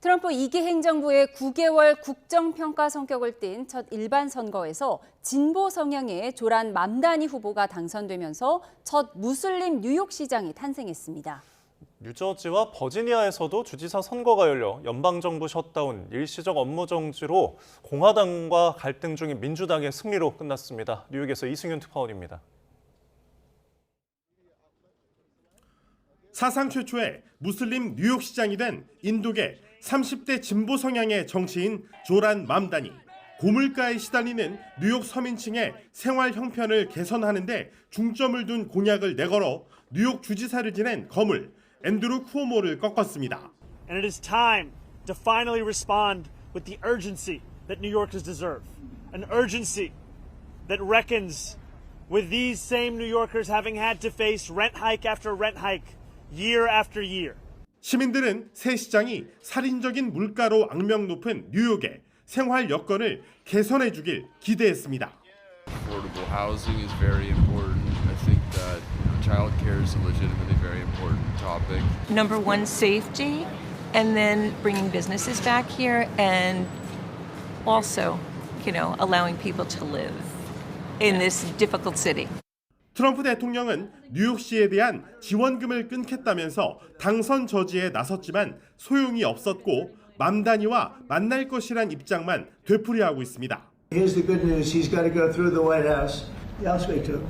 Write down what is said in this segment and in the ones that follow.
트럼프 2기 행정부의 9개월 국정평가 성격을 띤 첫 일반 선거에서 진보 성향의 조란 맘다니 후보가 당선되면서 첫 무슬림 뉴욕시장이 탄생했습니다. 뉴저지와 버지니아에서도 주지사 선거가 열려 연방정부 셧다운, 일시적 업무 정지로 공화당과 갈등 중인 민주당의 승리로 끝났습니다. 뉴욕에서 이승윤 특파원입니다. 사상 최초의 무슬림 뉴욕시장이 된 인도계 30대 진보 성향의 정치인 조란 맘다니. 고물가에 시달리는 뉴욕 서민층의 생활 형편을 개선하는 데 중점을 둔 공약을 내걸어 뉴욕 주지사를 지낸 거물 앤드루 쿠오모를 꺾었습니다. And it is time to finally respond with the urgency that New Yorkers deserve. An urgency that reckons with these same New Yorkers having had to face rent hike after rent hike, year after year. 시민들은 새 시장이 살인적인 물가로 악명 높은 뉴욕의 생활 여건을 개선해 주길 기대했습니다. Affordable housing is very important. I think that child care is a legitimately very important topic. Number one, safety, and then bringing businesses back here, and also, allowing people to live in this difficult city. 트럼프 대통령은 뉴욕시에 대한 지원금을 끊겠다면서 당선 저지에 나섰지만 소용이 없었고 맘다니와 만날 것이란 입장만 되풀이하고 있습니다. Here's the good news. He's got to go through the White House. Yeah, I'll speak to him.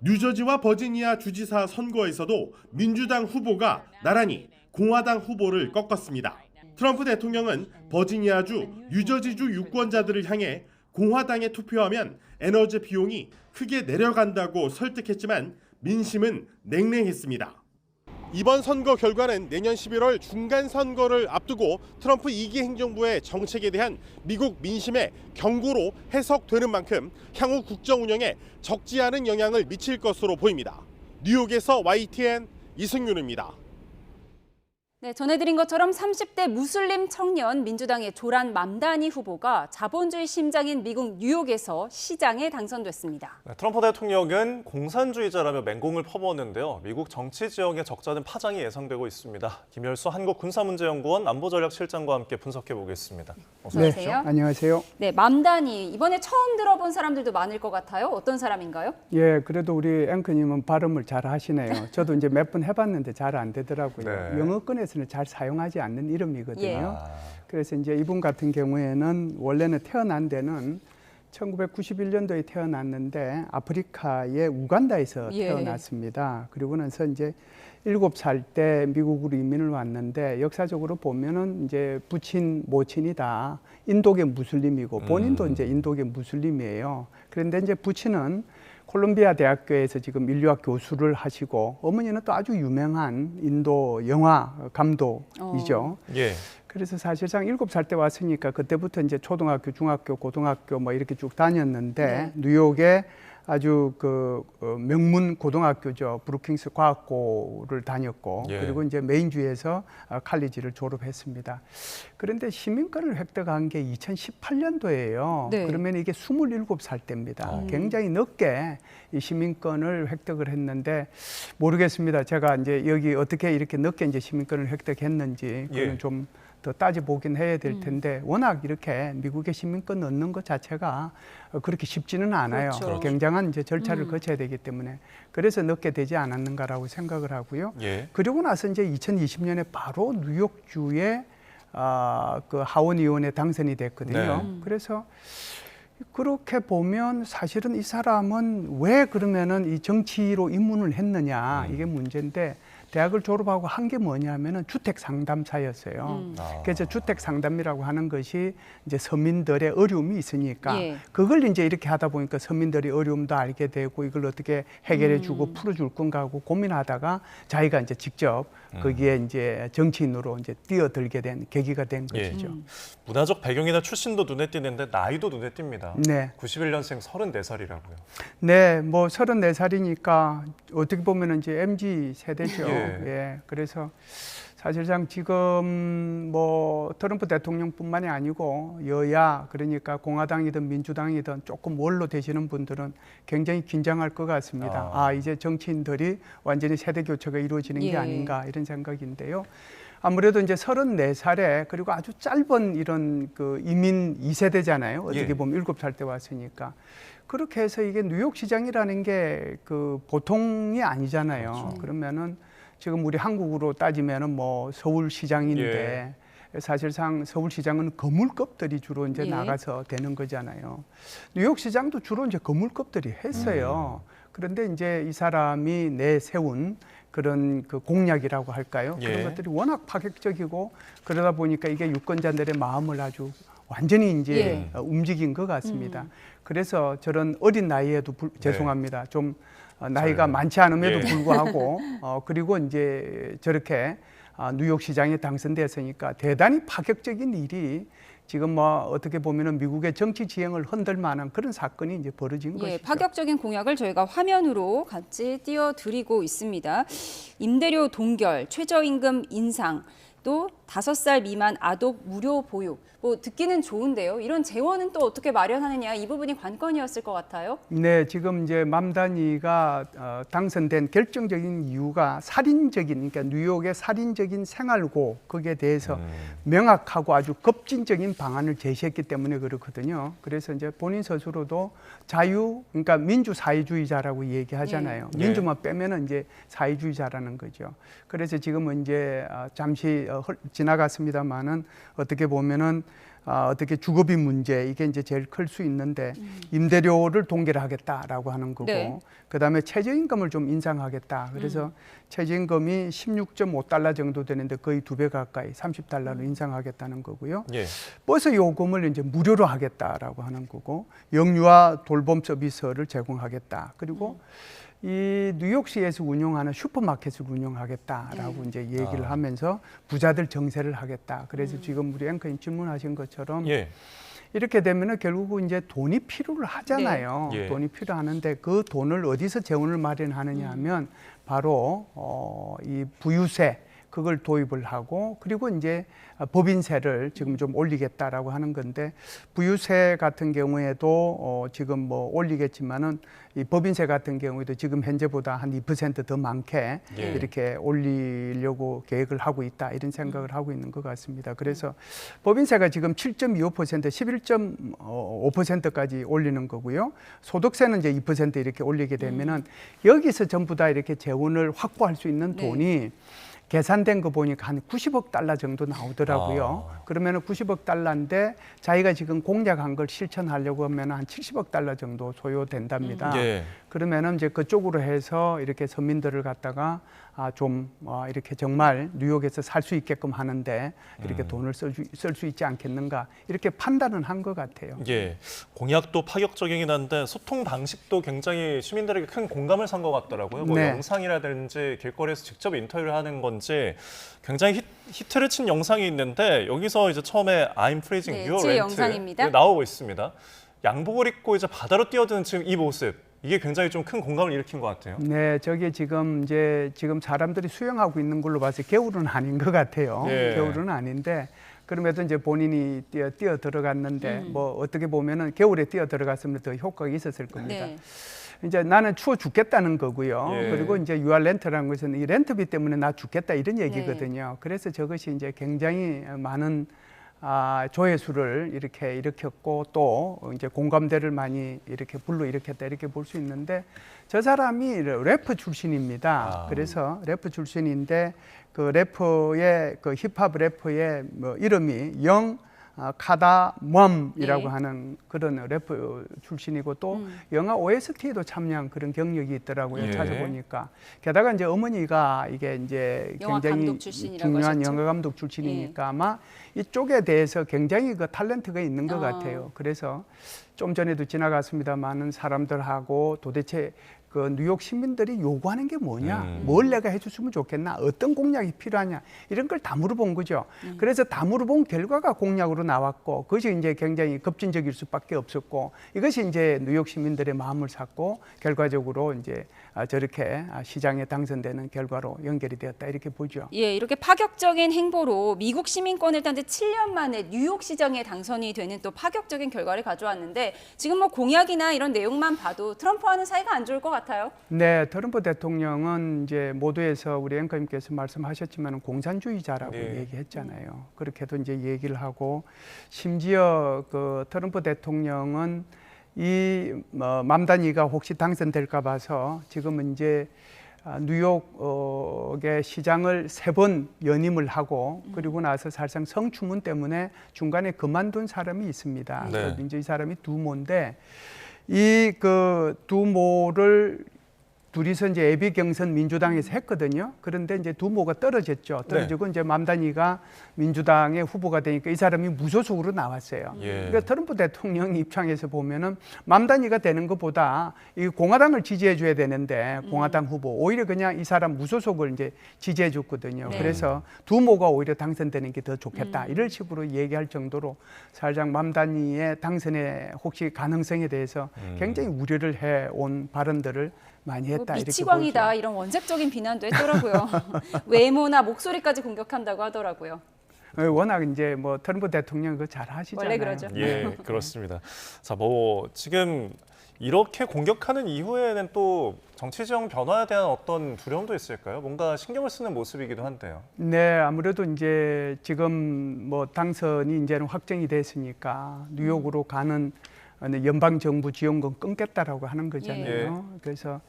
뉴저지와 버지니아 주지사 선거에서도 민주당 후보가 나란히 공화당 후보를 꺾었습니다. 트럼프 대통령은 버지니아주, 뉴저지주 유권자들을 향해 공화당에 투표하면 에너지 비용이 크게 내려간다고 설득했지만 민심은 냉랭했습니다. 이번 선거 결과는 내년 11월 중간 선거를 앞두고 트럼프 2기 행정부의 정책에 대한 미국 민심의 경고로 해석되는 만큼 향후 국정 운영에 적지 않은 영향을 미칠 것으로 보입니다. 뉴욕에서 YTN 이승윤입니다. 네, 전해드린 것처럼 30대 무슬림 청년 민주당의 조란 맘다니 후보가 자본주의 심장인 미국 뉴욕에서 시장에 당선됐습니다. 네, 트럼프 대통령은 공산주의자라며 맹공을 퍼부었는데요. 미국 정치 지형의 적잖은 파장이 예상되고 있습니다. 김열수 한국군사문제연구원 안보전략실장과 함께 분석해 보겠습니다. 어서 오십시오. 네, 안녕하세요. 네, 맘다니 이번에 처음 들어본 사람들도 많을 것 같아요. 어떤 사람인가요? 예, 그래도 우리 앵커님은 발음을 잘 하시네요. 저도 이제 몇 번 해봤는데 잘 안 되더라고요. 네. 영어권에서는 잘 사용하지 않는 이름이거든요. 예. 그래서 이제 이분 같은 경우에는 원래는 태어난 데는 1991년도에 태어났는데 아프리카의 우간다에서 예. 태어났습니다. 그리고 나서 이제 7살 때 미국으로 이민을 왔는데 역사적으로 보면은 이제 부친 모친이 다 인도계 무슬림이고 본인도 이제 인도계 무슬림이에요. 그런데 이제 부친은 콜롬비아 대학교에서 지금 인류학 교수를 하시고 어머니는 또 아주 유명한 인도 영화 감독이죠. 예. 그래서 사실상 7살 때 왔으니까 그때부터 이제 초등학교, 중학교, 고등학교 뭐 이렇게 쭉 다녔는데 네. 뉴욕에 아주 명문 고등학교죠. 브루킹스 과학고를 다녔고 예. 그리고 이제 메인주에서 칼리지를 졸업했습니다. 그런데 시민권을 획득한 게 2018년도예요. 네. 그러면 이게 27살 때입니다. 굉장히 늦게 이 시민권을 획득을 했는데 모르겠습니다. 제가 이제 여기 어떻게 이렇게 늦게 이제 시민권을 획득했는지 그건 예. 좀 더 따져보긴 해야 될 텐데 워낙 이렇게 미국의 시민권 얻는 것 자체가 그렇게 쉽지는 않아요. 그렇죠. 굉장한 이제 절차를 거쳐야 되기 때문에 그래서 늦게 되지 않았는가라고 생각을 하고요. 예. 그리고 나서 이제 2020년에 바로 뉴욕주의 그 하원 의원에 당선이 됐거든요. 네. 그래서 그렇게 보면 사실은 이 사람은 왜 그러면은 이 정치로 입문을 했느냐 이게 문제인데 대학을 졸업하고 한 게 뭐냐면은 주택 상담사였어요. 그래서 주택 상담이라고 하는 것이 이제 서민들의 어려움이 있으니까 예. 그걸 이제 이렇게 하다 보니까 서민들이 어려움도 알게 되고 이걸 어떻게 해결해주고 풀어줄 건가 하고 고민하다가 자기가 이제 직접 거기에 이제 정치인으로 이제 뛰어들게 된 계기가 된 예. 것이죠. 문화적 배경이나 출신도 눈에 띄는데 나이도 눈에 띕니다. 나이입니다. 네. 91년생 34살이라고요. 네, 뭐 34살이니까 어떻게 보면 이제 MZ 세대죠. 예. 예. 그래서 사실상 지금 뭐 트럼프 대통령뿐만이 아니고 여야 그러니까 공화당이든 민주당이든 조금 원로 되시는 분들은 굉장히 긴장할 것 같습니다. 이제 정치인들이 완전히 세대 교체가 이루어지는 게 예. 아닌가 이런 생각인데요. 아무래도 이제 34살에 그리고 아주 짧은 이런 그 이민 2세대잖아요. 어떻게 예. 보면 7살 때 왔으니까. 그렇게 해서 이게 뉴욕 시장이라는 게 그 보통이 아니잖아요. 그렇죠. 그러면은 지금 우리 한국으로 따지면은 뭐 서울시장인데 사실상 서울시장은 거물급들이 주로 이제 예. 나가서 되는 거잖아요. 뉴욕시장도 주로 이제 거물급들이 했어요. 그런데 이제 이 사람이 내세운 그런 그 공약이라고 할까요? 예. 그런 것들이 워낙 파격적이고 그러다 보니까 이게 유권자들의 마음을 아주 완전히 이제 움직인 것 같습니다. 그래서 저런 어린 나이에도 죄송합니다. 좀 나이가 많지 않음에도 불구하고 그리고 이제 저렇게 뉴욕 시장에 당선됐으니까 대단히 파격적인 일이 지금 뭐 어떻게 보면은 미국의 정치 지형을 흔들 만한 그런 사건이 이제 벌어진 것이죠. 파격적인 공약을 저희가 화면으로 같이 띄워드리고 있습니다. 임대료 동결, 최저임금 인상, 또 5살 미만 아동 무료 보육. 뭐 듣기는 좋은데요. 이런 재원은 또 어떻게 마련하느냐 이 부분이 관건이었을 것 같아요. 네, 지금 이제 맘다니가 당선된 결정적인 이유가 살인적인 그러니까 뉴욕의 살인적인 생활고 거기에 대해서 명확하고 아주 급진적인 방안을 제시했기 때문에 그렇거든요. 그래서 이제 본인 스스로도 그러니까 민주사회주의자라고 얘기하잖아요. 네. 민주만 빼면은 이제 사회주의자라는 거죠. 그래서 지금은 이제 잠시 지나갔습니다만은 어떻게 보면은 어떻게 주거비 문제 이게 이제 제일 클 수 있는데 임대료를 동결하겠다라고 하는 거고 네. 그다음에 최저임금을 좀 인상하겠다. 그래서 최저임금이 16.5달러 정도 되는데 거의 2배 가까이 30달러로 인상하겠다는 거고요. 예. 버스 요금을 이제 무료로 하겠다라고 하는 거고 영유아 돌봄 서비스를 제공하겠다. 그리고 이 뉴욕시에서 운영하는 슈퍼마켓을 운영하겠다라고 이제 얘기를 하면서 부자들 정세를 하겠다. 그래서 지금 우리 앵커님 질문하신 것처럼 예. 이렇게 되면은 결국은 이제 돈이 필요를 하잖아요. 네. 예. 돈이 필요하는데 그 돈을 어디서 재원을 마련하느냐 하면 바로 이 부유세 그걸 도입을 하고 그리고 이제 법인세를 지금 좀 올리겠다라고 하는 건데 부유세 같은 경우에도 지금 뭐 올리겠지만은 이 법인세 같은 경우에도 지금 현재보다 한 2% 더 많게 예. 이렇게 올리려고 계획을 하고 있다 이런 생각을 하고 있는 것 같습니다. 그래서 법인세가 지금 7.25% 11.5%까지 올리는 거고요. 소득세는 이제 2% 이렇게 올리게 되면은 여기서 전부 다 이렇게 재원을 확보할 수 있는 돈이 계산된 거 보니까 한 90억 달러 정도 나오더라고요. 그러면 90억 달러인데 자기가 지금 공약한 걸 실천하려고 하면 한 70억 달러 정도 소요된답니다. 예. 그러면은 이제 그쪽으로 해서 이렇게 서민들을 갖다가 좀 이렇게 정말 뉴욕에서 살 수 있게끔 하는데 이렇게 돈을 쓸 수 있지 않겠는가 이렇게 판단은 한 것 같아요. 예, 공약도 파격적이긴 한데 소통 방식도 굉장히 시민들에게 큰 공감을 산 것 같더라고요. 뭐 네. 영상이라든지 길거리에서 직접 인터뷰를 하는 건지 굉장히 히트를 친 영상이 있는데 여기서 이제 처음에 I'm freezing 네, your 제 rent 영상입니다. 나오고 있습니다. 양복을 입고 이제 바다로 뛰어드는 지금 이 모습 이게 굉장히 좀 큰 공감을 일으킨 것 같아요. 네, 저게 지금 사람들이 수영하고 있는 걸로 봐서 겨울은 아닌 것 같아요. 예. 겨울은 아닌데 그럼에도 이제 본인이 뛰어 들어갔는데 뭐 어떻게 보면은 겨울에 뛰어 들어갔으면 더 효과가 있었을 겁니다. 네. 이제 나는 추워 죽겠다는 거고요. 예. 그리고 이제 유아 렌트라는 것은 이 렌트비 때문에 나 죽겠다 이런 얘기거든요. 그래서 저것이 이제 굉장히 많은 조회수를 이렇게 일으켰고 또 이제 공감대를 많이 이렇게 불러일으켰다 이렇게 볼 수 있는데 저 사람이 래퍼 출신입니다. 그래서 래퍼 출신인데 그 래퍼의 그 힙합 래퍼의 뭐 이름이 카다멈이라고 네. 하는 그런 래퍼 출신이고 또 영화 OST에도 참여한 그런 경력이 있더라고요. 예. 찾아보니까 게다가 이제 어머니가 이게 이제 영화 굉장히 감독 출신이라고 중요한 하셨죠? 영화 감독 출신이니까 아마 이쪽에 대해서 굉장히 그 탤런트가 있는 것 같아요. 그래서 좀 전에도 지나갔습니다. 많은 사람들하고 도대체 그 뉴욕 시민들이 요구하는 게 뭐냐, 뭘 내가 해줬으면 좋겠나, 어떤 공약이 필요하냐 이런 걸 다 물어본 거죠. 그래서 다 물어본 결과가 공약으로 나왔고 그것이 이제 굉장히 급진적일 수밖에 없었고 이것이 이제 뉴욕 시민들의 마음을 샀고 결과적으로 이제 저렇게 시장에 당선되는 결과로 연결이 되었다 이렇게 보죠. 예, 이렇게 파격적인 행보로 미국 시민권을 딴 지 7년 만에 뉴욕 시장에 당선이 되는 또 파격적인 결과를 가져왔는데 지금 뭐 공약이나 이런 내용만 봐도 트럼프와는 사이가 안 좋을 것 같아요. 네, 트럼프 대통령은 이제 모두에서 우리 앵커님께서 말씀하셨지만 공산주의자라고 네. 얘기했잖아요. 그렇게도 이제 얘기를 하고 심지어 그 트럼프 대통령은 이 맘다니가 혹시 당선될까 봐서 지금은 이제 뉴욕의 시장을 3번 연임을 하고 그리고 나서 사실상 성추문 때문에 중간에 그만둔 사람이 있습니다. 네. 이제 이 사람이 두모인데 이 그 두모를 둘이서 이제 예비 경선 민주당에서 했거든요. 그런데 이제 두모가 떨어졌죠. 떨어지고 이제 맘다니가 민주당의 후보가 되니까 이 사람이 무소속으로 나왔어요. 예. 그러니까 트럼프 대통령 입장에서 보면은 맘다니가 되는 것보다 이 공화당을 지지해 줘야 되는데 공화당 후보 오히려 그냥 이 사람 무소속을 이제 지지해 줬거든요. 네. 그래서 두모가 오히려 당선되는 게 더 좋겠다. 이런 식으로 얘기할 정도로 살짝 맘다니의 당선의 혹시 가능성에 대해서 굉장히 우려를 해온 발언들을 많이 했다. 이렇게 미치광이다 보죠. 이런 원색적인 비난도 했더라고요. 외모나 목소리까지 공격한다고 하더라고요. 워낙 이제 뭐 트럼프 대통령 그거 잘 하시잖아요. 원래 그러죠. 예, 그렇습니다. 자, 뭐 지금 이렇게 공격하는 이후에는 또 정치 지형 변화에 대한 어떤 두려움도 있을까요? 뭔가 신경을 쓰는 모습이기도 한데요. 네, 아무래도 이제 지금 뭐 당선이 이제는 확정이 됐으니까 뉴욕으로 가는 연방 정부 지원금 끊겠다라고 하는 거잖아요. 그래서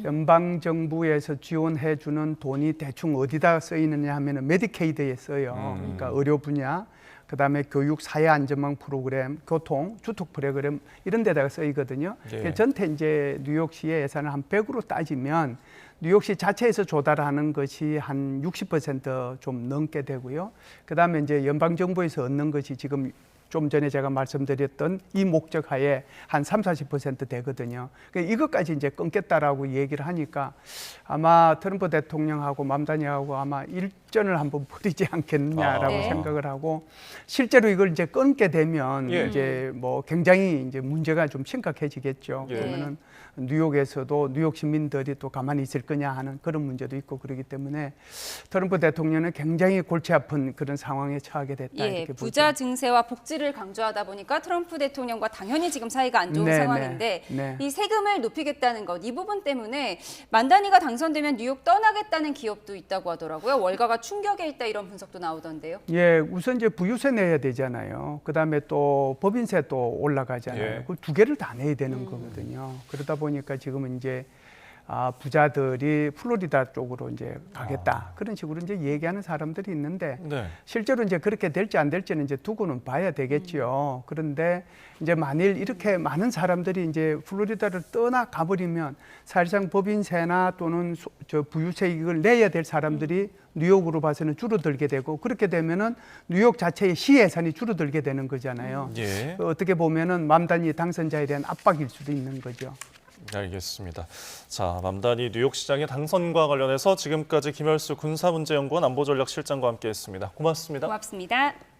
연방 정부에서 지원해 주는 돈이 대충 어디다 쓰이느냐 하면은 메디케이드에 써요. 그러니까 의료 분야, 그다음에 교육, 사회 안전망 프로그램, 교통, 주택 프로그램 이런 데다가 쓰이거든요. 예. 전체 이제 뉴욕시의 예산을 한 100으로 따지면 뉴욕시 자체에서 조달하는 것이 한 60% 넘게 되고요. 그다음에 이제 연방 정부에서 얻는 것이 지금 좀 전에 제가 말씀드렸던 이 목적하에 한 30-40% 되거든요. 그러니까 이것까지 이제 끊겠다라고 얘기를 하니까 아마 트럼프 대통령하고 맘다니하고 아마 일전을 한번 벌이지 않겠느냐라고 생각을 하고 실제로 이걸 이제 끊게 되면 이제 뭐 굉장히 이제 문제가 좀 심각해지겠죠. 그러면은 뉴욕에서도 뉴욕 시민들이 또 가만히 있을 거냐 하는 그런 문제도 있고 그렇기 때문에 트럼프 대통령은 굉장히 골치 아픈 그런 상황에 처하게 됐다. 이렇게 보죠. 부자 증세와 복지를 강조하다 보니까 트럼프 대통령과 당연히 지금 사이가 안 좋은 상황인데 이 세금을 높이겠다는 것, 이 부분 때문에 만다니가 당선되면 뉴욕 떠나겠다는 기업도 있다고 하더라고요. 월가가 충격에 있다 이런 분석도 나오던데요. 예, 우선 이제 부유세 내야 되잖아요. 그다음에 또 법인세 또 올라가잖아요. 그 두 개를 다 내야 되는 거거든요. 그러다 보니까 지금은 이제 부자들이 플로리다 쪽으로 이제 가겠다 그런 식으로 이제 얘기하는 사람들이 있는데 실제로 이제 그렇게 될지 안 될지는 이제 두고는 봐야 되겠죠. 그런데 이제 만일 이렇게 많은 사람들이 이제 플로리다를 떠나 가버리면 사실상 법인세나 또는 저 부유세 이걸 내야 될 사람들이 뉴욕으로 봐서는 줄어들게 되고 그렇게 되면은 뉴욕 자체의 시 예산이 줄어들게 되는 거잖아요. 어떻게 보면은 맘다니 당선자에 대한 압박일 수도 있는 거죠. 알겠습니다. 자, 맘다니 뉴욕시장의 당선과 관련해서 지금까지 김열수 군사문제연구원 안보전략실장과 함께했습니다. 고맙습니다. 고맙습니다.